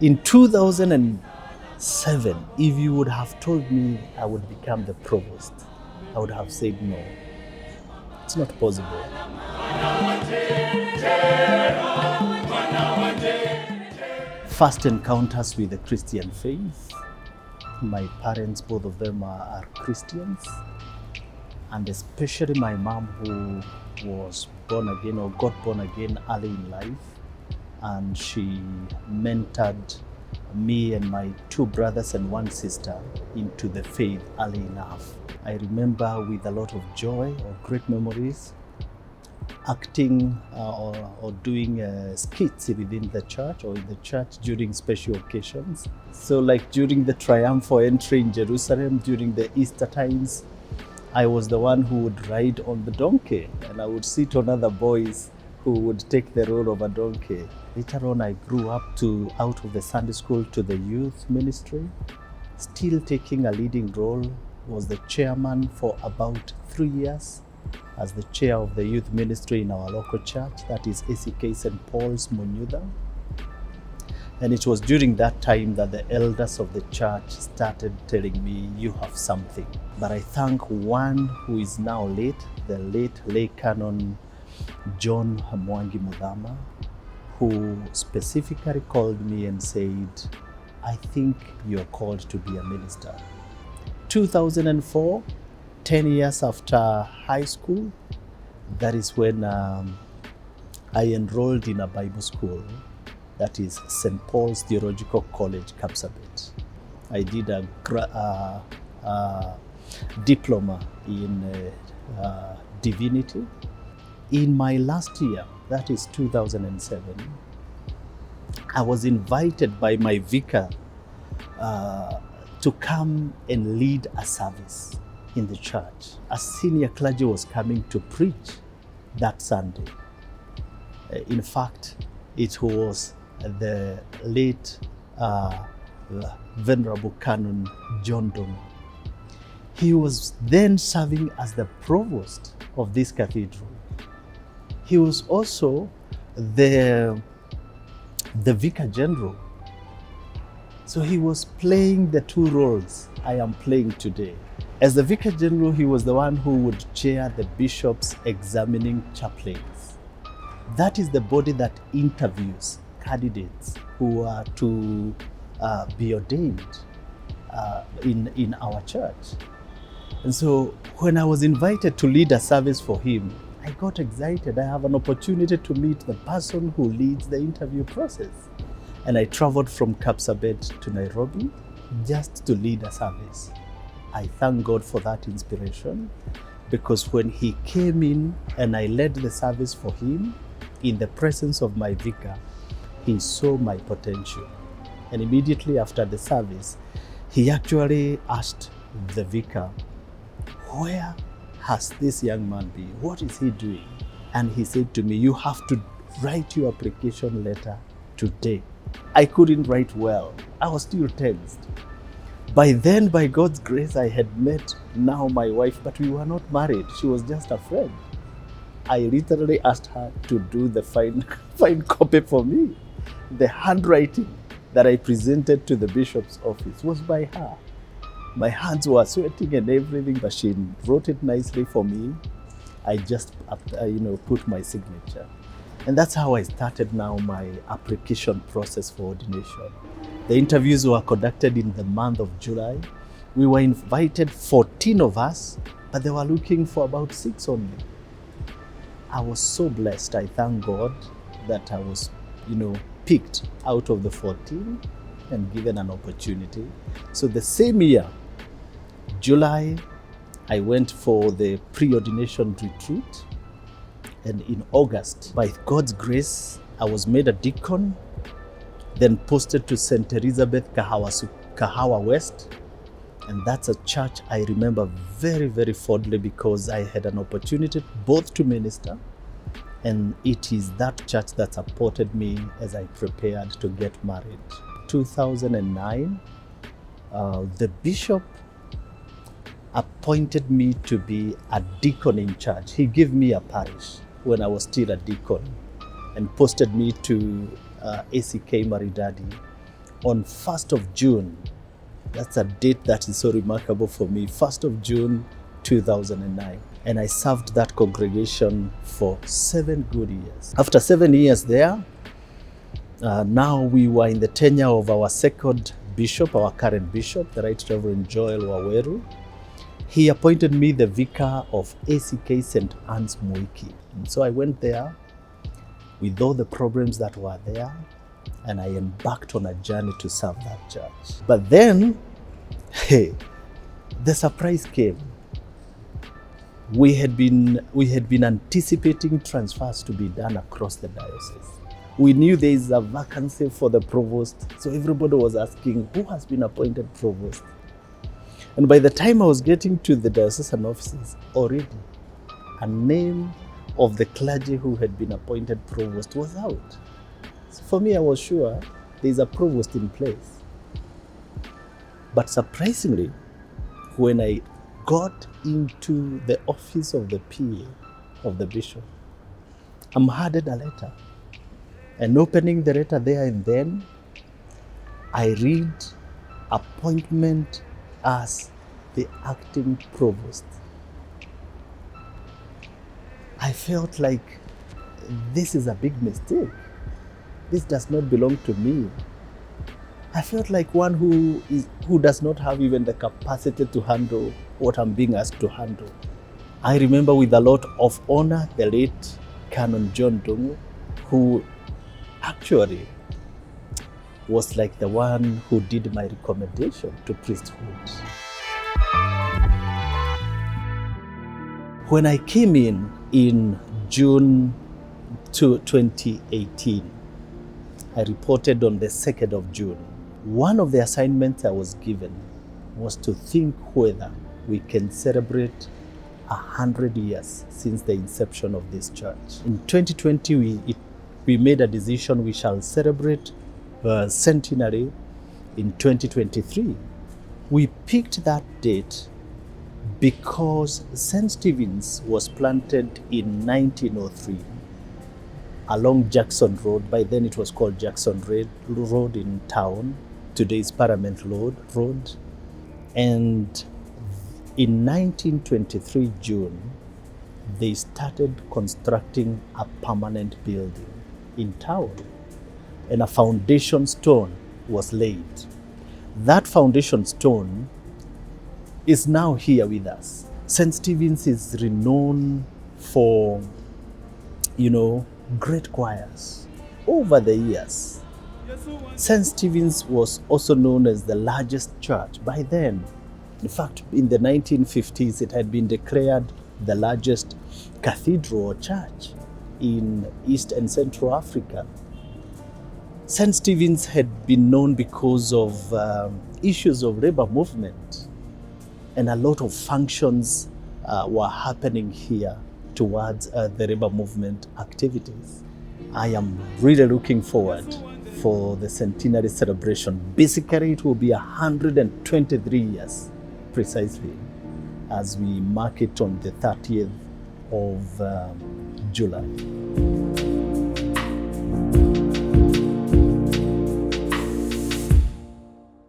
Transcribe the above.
In 2007, if you would have told me I would become the provost, I would have said no. It's not possible. First encounters with the Christian faith. My parents, both of them are Christians, and especially my mom, who was born again or got born again early in life, and she mentored me and my two brothers and one sister into the faith early enough. I remember with a lot of joy or great memories acting or doing skits within the church or in the church during special occasions. So like during the triumphal entry in Jerusalem during the Easter times, I was the one who would ride on the donkey, and I would sit on other boys who would take the role of a donkey. Later on, I grew up out of the Sunday school to the youth ministry, still taking a leading role. Was the chairman for about 3 years as the chair of the youth ministry in our local church, that is ACK St. Paul's, Munyudha. And it was during that time that the elders of the church started telling me, you have something. But I thank one who is now late, the late lay canon John Mwangi, who specifically called me and said, I think you're called to be a minister. 2004, 10 years after high school, that is when I enrolled in a Bible school, that is St. Paul's Theological College, Kapsabet. I did a diploma in divinity. In my last year, that is 2007, I was invited by my vicar to come and lead a service in the church. A senior clergy was coming to preach that Sunday. In fact, it was the late Venerable Canon John Dono. He was then serving as the provost of this cathedral. He was also the vicar general. So he was playing the two roles I am playing today. As the vicar general, he was the one who would chair the bishops examining chaplains. That is the body that interviews candidates who are to be ordained in our church. And so when I was invited to lead a service for him, I got excited. I have an opportunity to meet the person who leads the interview process. And I traveled from Kapsabet to Nairobi just to lead a service. I thank God for that inspiration, because when he came in and I led the service for him in the presence of my vicar, he saw my potential. And immediately after the service, he actually asked the vicar, where has this young man been? What is he doing? And he said to me, you have to write your application letter today. I couldn't write well. I was still tensed. By then, by God's grace, I had met now my wife, but we were not married. She was just a friend. I literally asked her to do the fine copy for me. The handwriting that I presented to the bishop's office was by her. My hands were sweating and everything, but she wrote it nicely for me. I just, put my signature. And that's how I started now my application process for ordination. The interviews were conducted in the month of July. We were invited 14 of us, but they were looking for about 6 only. I was so blessed. I thank God that I was, picked out of the 14 and given an opportunity. So the same year, July, I went for the pre-ordination retreat. And in August, by God's grace, I was made a deacon, then posted to St. Elizabeth, Kahawa West. And that's a church I remember very, very fondly, because I had an opportunity both to minister, and it is that church that supported me as I prepared to get married. 2009, the bishop appointed me to be a deacon in church. He gave me a parish when I was still a deacon and posted me to ACK Maridadi, on 1st of June. That's a date that is so remarkable for me, 1st of June 2009. And I served that congregation for 7 good years. After 7 years there, now we were in the tenure of our second bishop, our current bishop, the Right Reverend Joel Waweru. He appointed me the vicar of ACK St. Anne's Mwiki. And so I went there with all the problems that were there, and I embarked on a journey to serve that church. But then, hey, the surprise came. We had been anticipating transfers to be done across the diocese. We knew there is a vacancy for the provost, so everybody was asking, who has been appointed provost? And by the time I was getting to the diocesan offices, already a name of the clergy who had been appointed provost was out. So for me, I was sure there is a provost in place. But surprisingly, when I got into the office of the PA of the bishop, I'm handed a letter. And opening the letter there and then, I read appointment as the acting provost. I felt like this is a big mistake. This does not belong to me. I felt like one who does not have even the capacity to handle what I'm being asked to handle. I remember with a lot of honor the late Canon John Dungu, who actually was like the one who did my recommendation to priesthood. When I came in June 2018, I reported on the 2nd of June. One of the assignments I was given was to think whether we can celebrate 100 years since the inception of this church. In 2020, we made a decision we shall celebrate centenary in 2023. We picked that date because St. Stephen's was planted in 1903 along Jackson Road. By then it was called Jackson Road in town. Today is Parliament Road. And in 1923 June, they started constructing a permanent building in town, and a foundation stone was laid. That foundation stone is now here with us. St. Stephen's is renowned for, great choirs over the years. St. Stephen's was also known as the largest church by then. In fact, in the 1950s, it had been declared the largest cathedral or church in East and Central Africa. St. Stephen's had been known because of issues of labor movement, and a lot of functions were happening here towards the labor movement activities. I am really looking forward for the centenary celebration. Basically, it will be 123 years precisely as we mark it on the 30th of July.